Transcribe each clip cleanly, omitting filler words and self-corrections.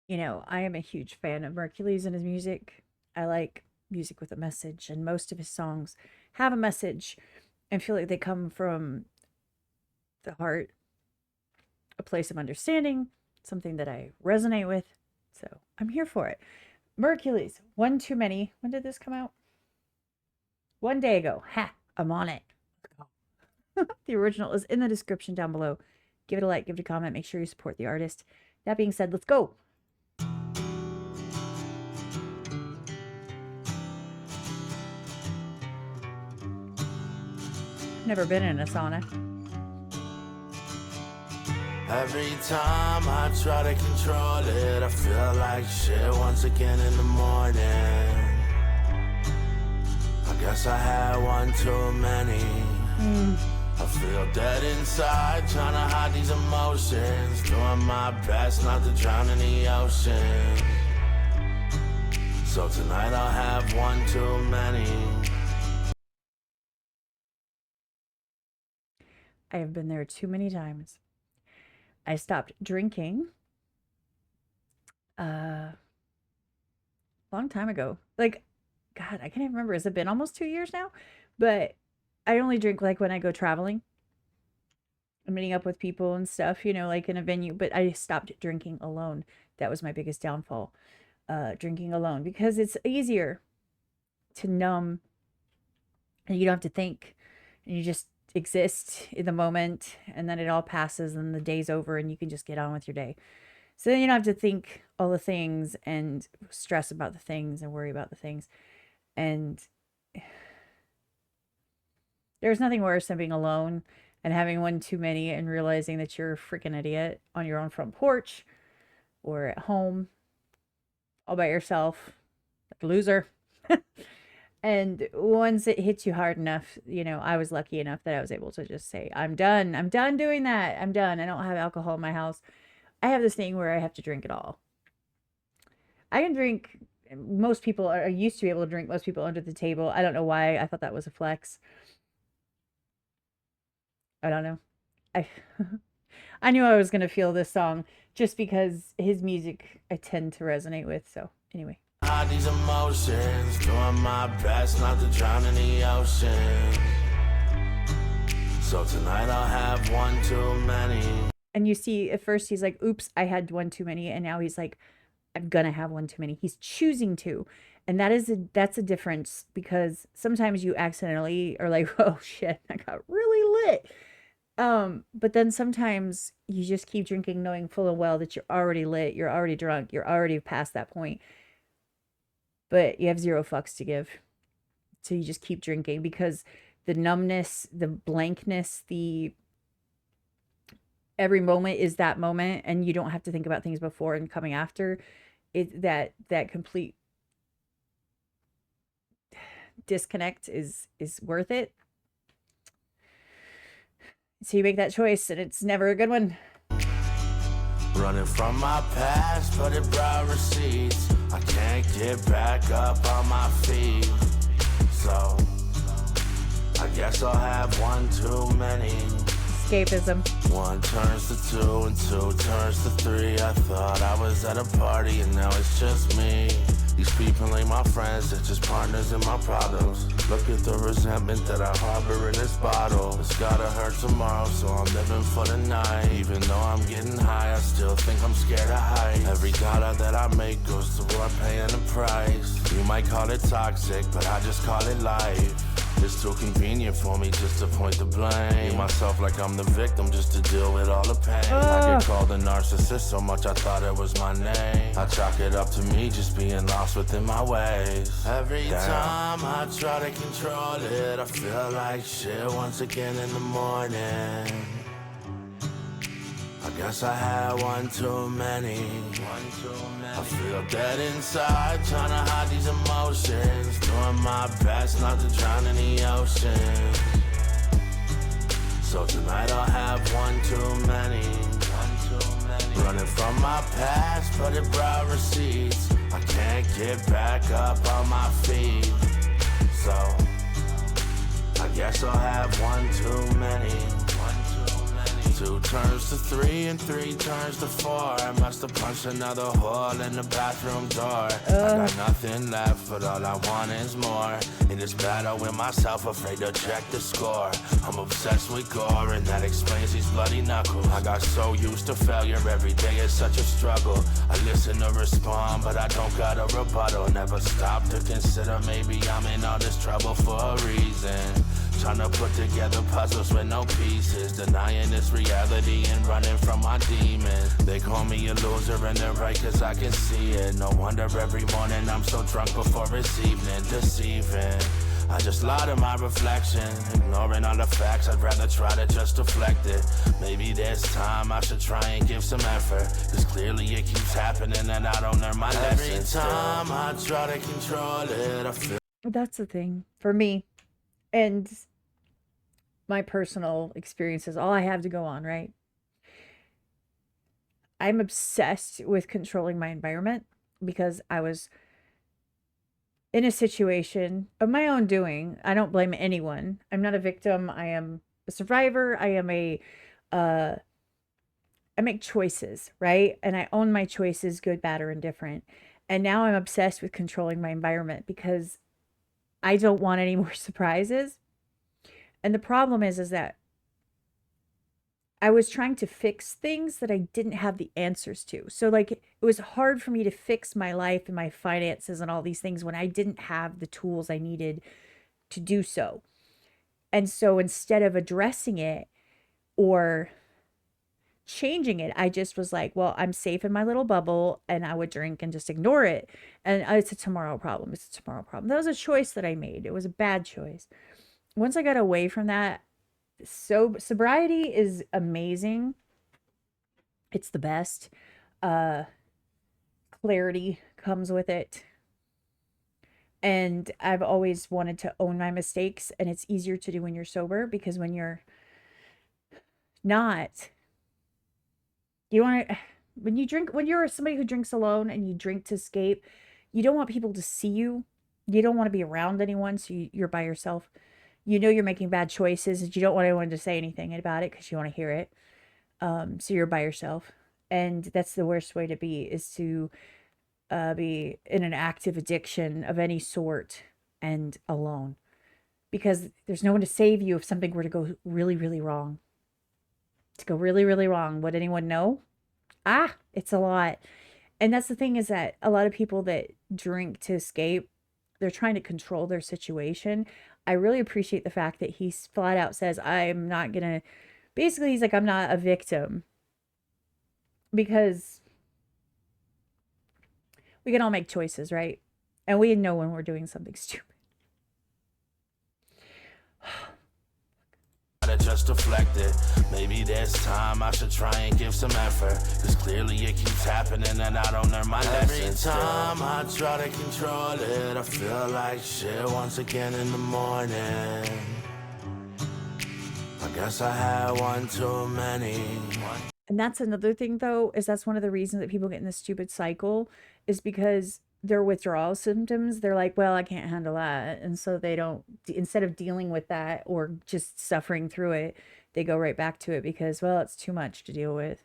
You know, I am a huge fan of Merkules and his music. I like music with a message, and most of his songs have a message and feel like they come from the heart, a place of understanding, something that I resonate with. So I'm here for it. Merkules, One Too Many. When did this come out? 1 day ago. Ha! I'm on it. The original is in the description down below. Give it a like, give it a comment, make sure you support the artist. That being said, let's go. Never been in a sauna. Every time I try to control it, I feel like shit once again in the morning. I guess I had one too many. I feel dead inside, trying to hide these emotions. Doing my best not to drown in the ocean. So tonight I'll have one too many. I have been there too many times. I stopped drinking a long time ago. Like, God, I can't even remember. Has it been almost 2 years now? But I only drink like when I go traveling. I'm meeting up with people and stuff, you know, like in a venue. But I stopped drinking alone. That was my biggest downfall. Drinking alone, because it's easier to numb and you don't have to think, and you just exist in the moment, and then it all passes and the day's over and you can just get on with your day. So then you don't have to think all the things and stress about the things and worry about the things. And there's nothing worse than being alone and having one too many and realizing that you're a freaking idiot on your own front porch or at home all by yourself, like a loser. And once it hits you hard enough, you know, I was lucky enough that I was able to just say, I'm done. I'm done doing that. I'm done. I don't have alcohol in my house. I have this thing where I have to drink it all. I can drink, most people are used to be able to drink most people under the table. I don't know why. I thought that was a flex. I don't know. I I knew I was going to feel this song just because his music I tend to resonate with. So anyway. Hide these emotions, doing my best not to drown in the ocean. So tonight I'll have one too many. And you see, at first he's like, oops, I had one too many. And now he's like, I'm gonna have one too many. He's choosing to. And that's a difference, because sometimes you accidentally are like, oh shit, I got really lit. But then sometimes you just keep drinking knowing full and well that you're already lit, you're already drunk, you're already past that point. But you have zero fucks to give. So you just keep drinking, because the numbness, the blankness, the every moment is that moment, and you don't have to think about things before and coming after it. That complete disconnect is worth it. So you make that choice, and it's never a good one. Running from my past, but it brought receipts. I can't get back up on my feet. So I guess I'll have one too many. Escapism. One turns to two and two turns to three. I thought I was at a party and now it's just me. These people ain't my friends, they're just partners in my problems. Look at the resentment that I harbor in this bottle. It's gotta hurt tomorrow, so I'm living for the night. Even though I'm getting high, I still think I'm scared of heights. Every dollar that I make goes toward paying the price. You might call it toxic, but I just call it life. It's too convenient for me just to point the blame. Me myself like I'm the victim just to deal with all the pain. I get called a narcissist so much I thought it was my name. I chalk it up to me just being lost within my ways. Every time I try to control it, I feel like shit once again in the morning. I guess I had one too many. I feel dead inside, trying to hide these emotions. Doing my best not to drown in the ocean. So tonight I'll have one too many. Running from my past, but it brought receipts. I can't get back up on my feet. So I guess I'll have one too many. 2 turns to 3 and 3 turns to 4. I must have punched another hole in the bathroom door. I got nothing left, but all I want is more. In this battle with myself, afraid to check the score. I'm obsessed with gore, and that explains these bloody knuckles. I got so used to failure, every day is such a struggle. I listen to respond, but I don't got a rebuttal. Never stop to consider maybe I'm in all this trouble for a reason. Trying to put together puzzles with no pieces, denying this reality and running from my demons. They call me a loser and they're right, cause I can see it. No wonder every morning I'm so drunk before it's evening. Deceiving, I just lie to my reflection, ignoring all the facts. I'd rather try to just deflect it. Maybe this time I should try and give some effort, cause clearly it keeps happening and I don't learn my lessons. Every time I try to control it, I feel... That's the thing for me. And my personal experiences, all I have to go on, right? I'm obsessed with controlling my environment because I was in a situation of my own doing. I don't blame anyone. I'm not a victim. I am a survivor. I make choices, right? And I own my choices, good, bad, or indifferent. And now I'm obsessed with controlling my environment because I don't want any more surprises. And the problem is that I was trying to fix things that I didn't have the answers to. So like it was hard for me to fix my life and my finances and all these things when I didn't have the tools I needed to do so. And so instead of addressing it or changing it, I just was like, well, I'm safe in my little bubble, and I would drink and just ignore it. And it's a tomorrow problem. It's a tomorrow problem. That was a choice that I made. It was a bad choice. Once I got away from that, so sobriety is amazing. It's the best. Clarity comes with it. And I've always wanted to own my mistakes, and it's easier to do when you're sober, because when you're not, you want to, when you drink, when you're somebody who drinks alone and you drink to escape, you don't want people to see you. You don't want to be around anyone, so you're by yourself. You know you're making bad choices, and you don't want anyone to say anything about it because you want to hear it. So you're by yourself. And that's the worst way to be, is to be in an active addiction of any sort and alone. Because there's no one to save you if something were to go really, really wrong. To go really, really wrong. Would anyone know? It's a lot. And that's the thing, is that a lot of people that drink to escape, they're trying to control their situation. I really appreciate the fact that he flat out says, I'm not gonna, basically he's like, I'm not a victim. Because we can all make choices, right? And we know when we're doing something stupid. Just deflect it. Maybe this time I should try and give some effort, cause clearly it keeps happening and I don't learn my lessons. Every time I try to control it, I feel like shit once again in the morning. I guess I had one too many. And that's another thing, though, is that's one of the reasons that people get in this stupid cycle, is because their withdrawal symptoms, they're like, well, I can't handle that. And so they don't, instead of dealing with that or just suffering through it, they go right back to it because, well, it's too much to deal with.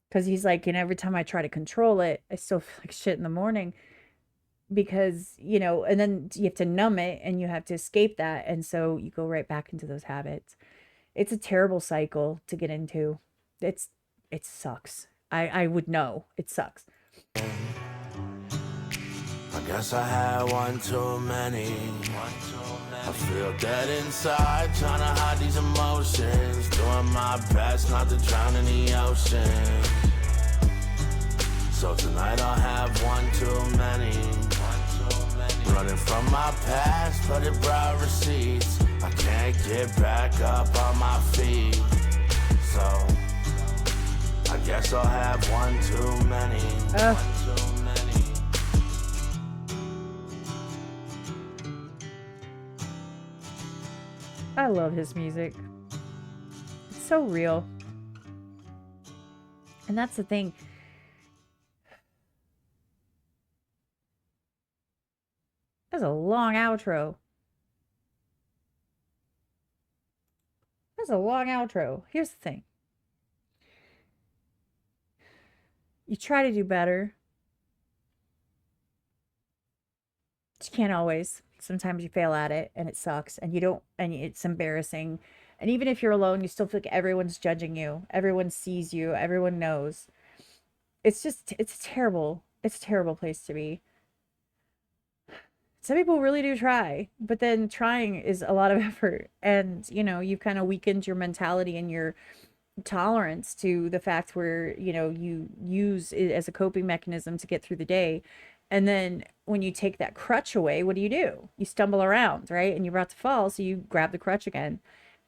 Because he's like, and every time I try to control it, I still feel like shit in the morning, because, and then you have to numb it and you have to escape that. And so you go right back into those habits. It's a terrible cycle to get into. It sucks. I would know. It sucks. I guess I had one too many. I feel dead inside, trying to hide these emotions. Doing my best not to drown in the ocean. So tonight I'll have one too many. Running from my past, but it brought receipts. I can't get back up on my feet. So I guess I'll have one too many. One too many. I love his music. It's so real. And that's the thing. That's a long outro. That's a long outro. Here's the thing. You try to do better. You can't always. Sometimes you fail at it and it sucks and you don't, and it's embarrassing. And even if you're alone, you still feel like everyone's judging you. Everyone sees you. Everyone knows. It's just, it's a terrible place to be. Some people really do try, but then trying is a lot of effort. And, you've kind of weakened your mentality and your tolerance to the fact where, you use it as a coping mechanism to get through the day. And then when you take that crutch away, what do? You stumble around, right? And you're about to fall, so you grab the crutch again.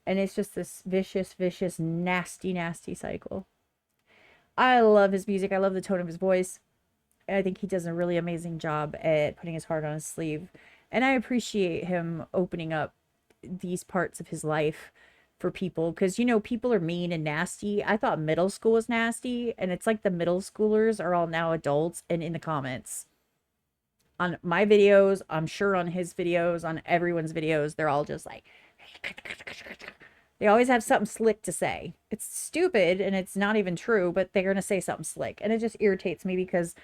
And it's just this vicious, vicious, nasty, nasty cycle. I love his music. I love the tone of his voice. I think he does a really amazing job at putting his heart on his sleeve. And I appreciate him opening up these parts of his life for people because, people are mean and nasty. I thought middle school was nasty. And it's like the middle schoolers are all now adults. And in the comments on my videos, I'm sure on his videos, on everyone's videos, they're all just like, they always have something slick to say. It's stupid and it's not even true, but they're going to say something slick. And it just irritates me because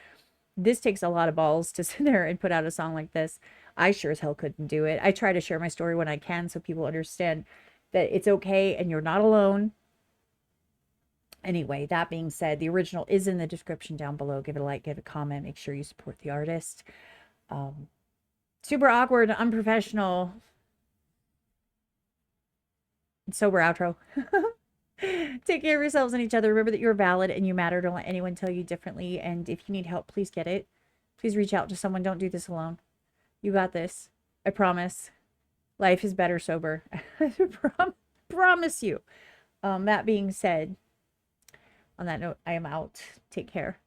this takes a lot of balls to sit there and put out a song like this. I sure as hell couldn't do it. I try to share my story when I can so people understand that it's okay and you're not alone. Anyway, that being said, the original is in the description down below. Give it a like, give it a comment. Make sure you support the artist. Super awkward, unprofessional, sober outro. Take care of yourselves and each other. Remember that you're valid and you matter. Don't let anyone tell you differently. And if you need help, please get it. Please reach out to someone. Don't do this alone. You got this. I promise. Life is better sober. I promise you. That being said, on that note, I am out. Take care.